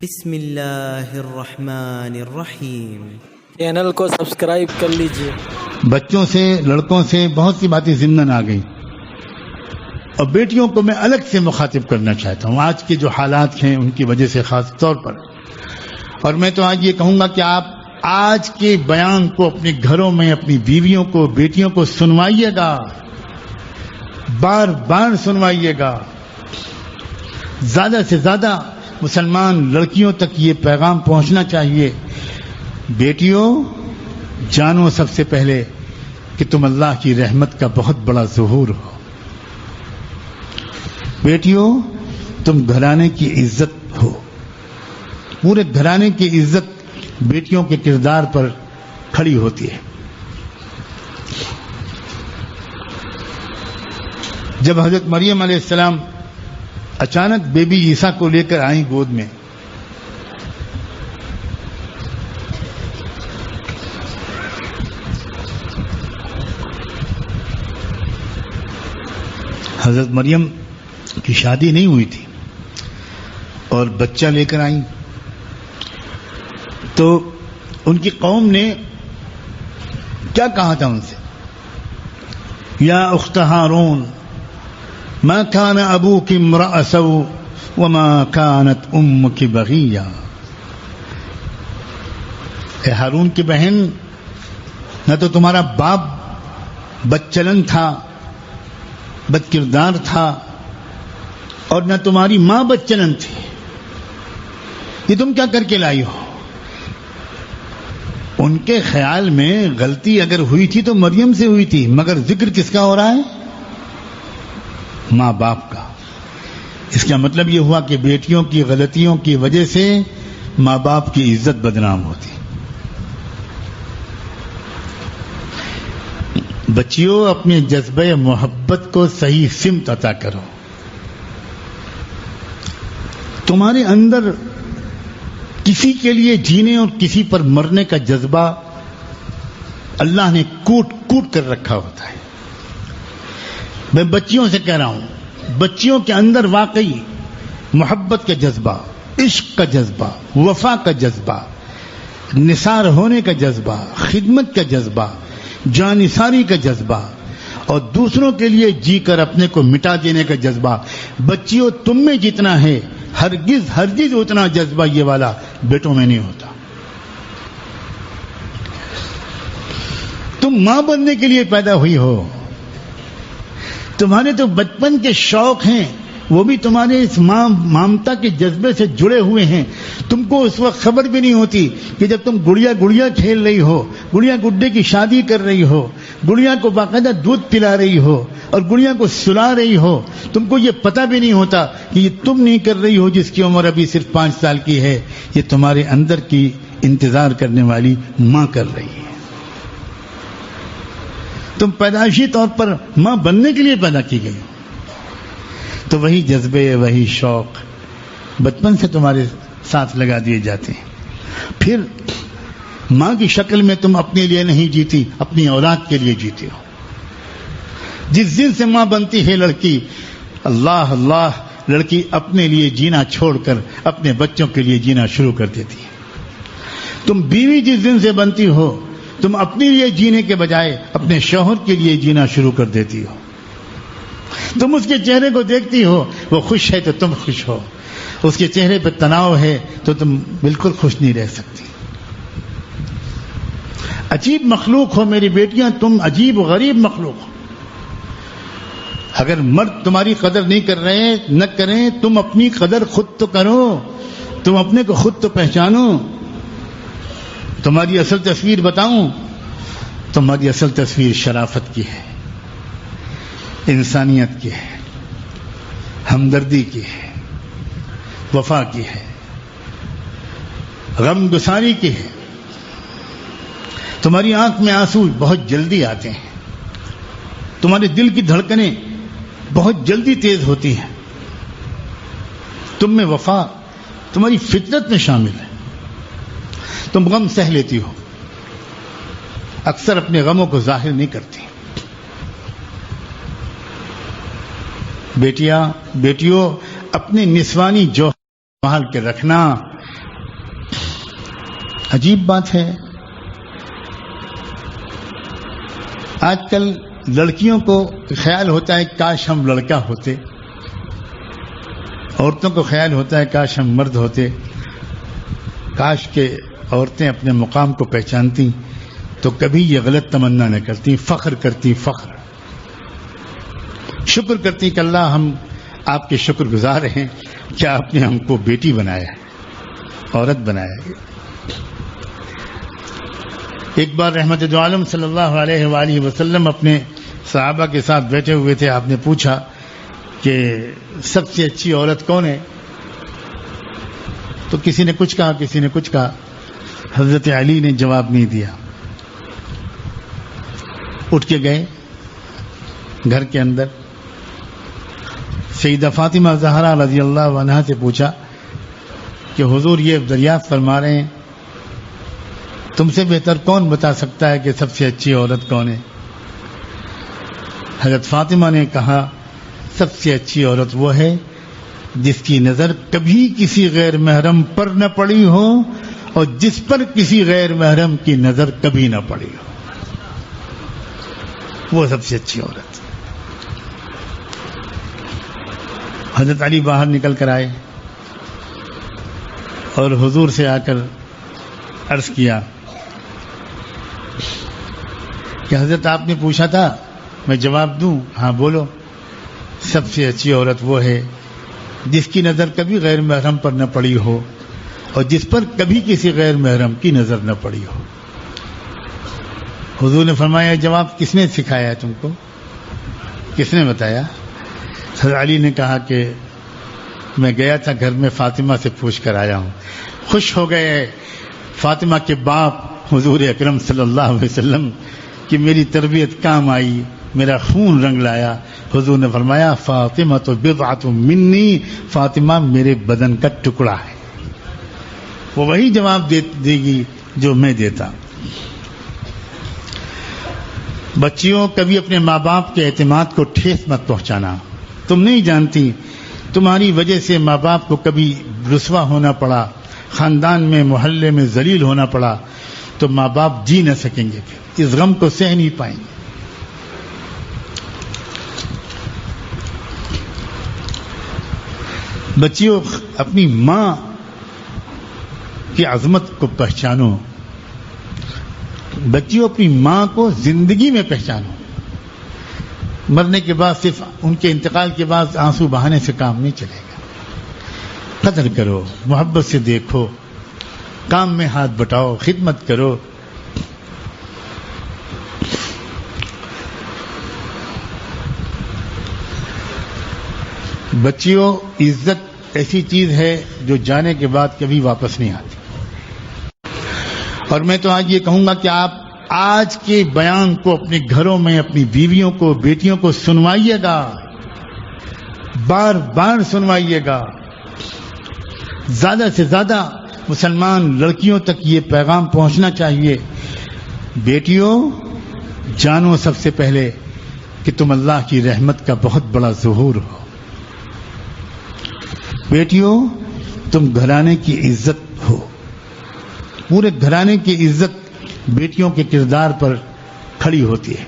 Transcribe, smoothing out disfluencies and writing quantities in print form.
بسم اللہ الرحمن الرحیم۔ چینل کو سبسکرائب کر لیجئے۔ بچوں سے، لڑکوں سے بہت سی باتیں ضمن آ گئی، اور بیٹیوں کو میں الگ سے مخاطب کرنا چاہتا ہوں آج کے جو حالات ہیں ان کی وجہ سے خاص طور پر۔ اور میں تو آج یہ کہوں گا کہ آپ آج کے بیان کو اپنے گھروں میں اپنی بیویوں کو، بیٹیوں کو سنوائیے گا، بار بار سنوائیے گا۔ زیادہ سے زیادہ مسلمان لڑکیوں تک یہ پیغام پہنچنا چاہیے، بیٹیوں جانو سب سے پہلے کہ تم اللہ کی رحمت کا بہت بڑا ظہور ہو۔ بیٹیوں تم گھرانے کی عزت ہو، پورے گھرانے کی عزت بیٹیوں کے کردار پر کھڑی ہوتی ہے۔ جب حضرت مریم علیہ السلام اچانک بیبی عیسیٰ کو لے کر آئیں گود میں، حضرت مریم کی شادی نہیں ہوئی تھی اور بچہ لے کر آئیں، تو ان کی قوم نے کیا کہا تھا ان سے؟ یا اخت ہارون ما كان ابوك امرأ سوء وما كانت امك بغيا۔ اے ہارون کی بہن، نہ تو تمہارا باپ بدچلن تھا، بد کردار تھا، اور نہ تمہاری ماں بدچلن تھی، یہ تم کیا کر کے لائی ہو؟ ان کے خیال میں غلطی اگر ہوئی تھی تو مریم سے ہوئی تھی، مگر ذکر کس کا ہو رہا ہے؟ ماں باپ کا۔ اس کا مطلب یہ ہوا کہ بیٹیوں کی غلطیوں کی وجہ سے ماں باپ کی عزت بدنام ہوتی۔ بچیوں اپنے جذبہ محبت کو صحیح سمت عطا کرو۔ تمہارے اندر کسی کے لیے جینے اور کسی پر مرنے کا جذبہ اللہ نے کوٹ کوٹ کر رکھا ہوتا ہے۔ میں بچیوں سے کہہ رہا ہوں، بچیوں کے اندر واقعی محبت کا جذبہ، عشق کا جذبہ، وفا کا جذبہ، نثار ہونے کا جذبہ، خدمت کا جذبہ، جانثاری کا جذبہ، اور دوسروں کے لیے جی کر اپنے کو مٹا دینے کا جذبہ بچیوں تم میں جتنا ہے، ہرگز ہرگز اتنا جذبہ یہ والا بیٹوں میں نہیں ہوتا۔ تم ماں بننے کے لیے پیدا ہوئی ہو، تمہارے تو بچپن کے شوق ہیں، وہ بھی تمہارے اس مامتا کے جذبے سے جڑے ہوئے ہیں۔ تم کو اس وقت خبر بھی نہیں ہوتی کہ جب تم گڑیا گڑیا کھیل رہی ہو، گڑیا گڈے کی شادی کر رہی ہو، گڑیا کو باقاعدہ دودھ پلا رہی ہو اور گڑیا کو سلا رہی ہو، تم کو یہ پتہ بھی نہیں ہوتا کہ یہ تم نہیں کر رہی ہو جس کی عمر ابھی صرف 5 سال کی ہے، یہ تمہارے اندر کی انتظار کرنے والی ماں کر رہی ہے۔ تم پیدائشی طور پر ماں بننے کے لیے پیدا کی گئی، تو وہی جذبے، وہی شوق بچپن سے تمہارے ساتھ لگا دیے جاتے ہیں۔ پھر ماں کی شکل میں تم اپنے لیے نہیں جیتی، اپنی اولاد کے لیے جیتی ہو۔ جس دن سے ماں بنتی ہے لڑکی، اللہ اللہ، لڑکی اپنے لیے جینا چھوڑ کر اپنے بچوں کے لیے جینا شروع کر دیتی ہے۔ تم بیوی جس دن سے بنتی ہو، تم اپنے لیے جینے کے بجائے اپنے شوہر کے لیے جینا شروع کر دیتی ہو۔ تم اس کے چہرے کو دیکھتی ہو، وہ خوش ہے تو تم خوش ہو، اس کے چہرے پہ تناؤ ہے تو تم بالکل خوش نہیں رہ سکتی۔ عجیب مخلوق ہو میری بیٹیاں، تم عجیب و غریب مخلوق ہو۔ اگر مرد تمہاری قدر نہیں کر رہے، نہ کریں، تم اپنی قدر خود تو کرو، تم اپنے کو خود تو پہچانو۔ تمہاری اصل تصویر بتاؤں، تمہاری اصل تصویر شرافت کی ہے، انسانیت کی ہے، ہمدردی کی ہے، وفا کی ہے، غم گساری کی ہے۔ تمہاری آنکھ میں آنسو بہت جلدی آتے ہیں، تمہارے دل کی دھڑکنیں بہت جلدی تیز ہوتی ہیں، تم میں وفا تمہاری فطرت میں شامل ہے۔ تم غم سہ لیتی ہو، اکثر اپنے غموں کو ظاہر نہیں کرتی۔ بیٹیوں اپنے نسوانی جو سنبھال کے رکھنا، عجیب بات ہے، آج کل لڑکیوں کو خیال ہوتا ہے کاش ہم لڑکا ہوتے، عورتوں کو خیال ہوتا ہے کاش ہم مرد ہوتے، کاش کہ عورتیں اپنے مقام کو پہچانتی تو کبھی یہ غلط تمنا نہ کرتی، فخر کرتی، فخر شکر کرتی کہ اللہ ہم آپ کے شکر گزار ہیں کہ آپ نے ہم کو بیٹی بنایا ہے، عورت بنایا ہے۔ ایک بار رحمت دو عالم صلی اللہ علیہ وآلہ وسلم اپنے صحابہ کے ساتھ بیٹھے ہوئے تھے، آپ نے پوچھا کہ سب سے اچھی عورت کون ہے؟ تو کسی نے کچھ کہا، کسی نے کچھ کہا، حضرت علی نے جواب نہیں دیا، اٹھ کے گئے گھر کے اندر، سیدہ فاطمہ زہرا رضی اللہ عنہا سے پوچھا کہ حضور یہ دریافت فرما رہے ہیں تم سے بہتر کون بتا سکتا ہے کہ سب سے اچھی عورت کون ہے؟ حضرت فاطمہ نے کہا سب سے اچھی عورت وہ ہے جس کی نظر کبھی کسی غیر محرم پر نہ پڑی ہو اور جس پر کسی غیر محرم کی نظر کبھی نہ پڑی ہو، وہ سب سے اچھی عورت۔ حضرت علی باہر نکل کر آئے اور حضور سے آ کر عرض کیا کہ حضرت آپ نے پوچھا تھا میں جواب دوں؟ ہاں بولو۔ سب سے اچھی عورت وہ ہے جس کی نظر کبھی غیر محرم پر نہ پڑی ہو اور جس پر کبھی کسی غیر محرم کی نظر نہ پڑی ہو۔ حضور نے فرمایا جواب کس نے سکھایا ہے تم کو؟ کس نے بتایا؟ حضرت علی نے کہا کہ میں گیا تھا گھر میں، فاطمہ سے پوچھ کر آیا ہوں۔ خوش ہو گئے فاطمہ کے باپ حضور اکرم صلی اللہ علیہ وسلم کہ میری تربیت کام آئی، میرا خون رنگ لایا۔ حضور نے فرمایا فاطمہ تو بضعۃ منی، فاطمہ میرے بدن کا ٹکڑا ہے، وہ وہی جواب دے گی جو میں دیتا۔ بچیوں کبھی اپنے ماں باپ کے اعتماد کو ٹھیس مت پہنچانا، تم نہیں جانتی تمہاری وجہ سے ماں باپ کو کبھی رسوا ہونا پڑا، خاندان میں محلے میں ذلیل ہونا پڑا تو ماں باپ جی نہ سکیں گے، پھر اس غم کو سہ نہیں پائیں گے۔ بچیوں اپنی ماں کی عظمت کو پہچانو، بچیوں اپنی ماں کو زندگی میں پہچانو۔ مرنے کے بعد صرف ان کے انتقال کے بعد آنسو بہانے سے کام نہیں چلے گا، قدر کرو، محبت سے دیکھو، کام میں ہاتھ بٹاؤ، خدمت کرو۔ بچیوں عزت ایسی چیز ہے جو جانے کے بعد کبھی واپس نہیں آتی، اور میں تو آج یہ کہوں گا کہ آپ آج کے بیان کو اپنے گھروں میں اپنی بیویوں کو، بیٹیوں کو سنوائیے گا، بار بار سنوائیے گا۔ زیادہ سے زیادہ مسلمان لڑکیوں تک یہ پیغام پہنچنا چاہیے، بیٹیوں جانو سب سے پہلے کہ تم اللہ کی رحمت کا بہت بڑا ظہور ہو، بیٹیوں تم گھرانے کی عزت ہو، پورے گھرانے کی عزت بیٹیوں کے کردار پر کھڑی ہوتی ہے۔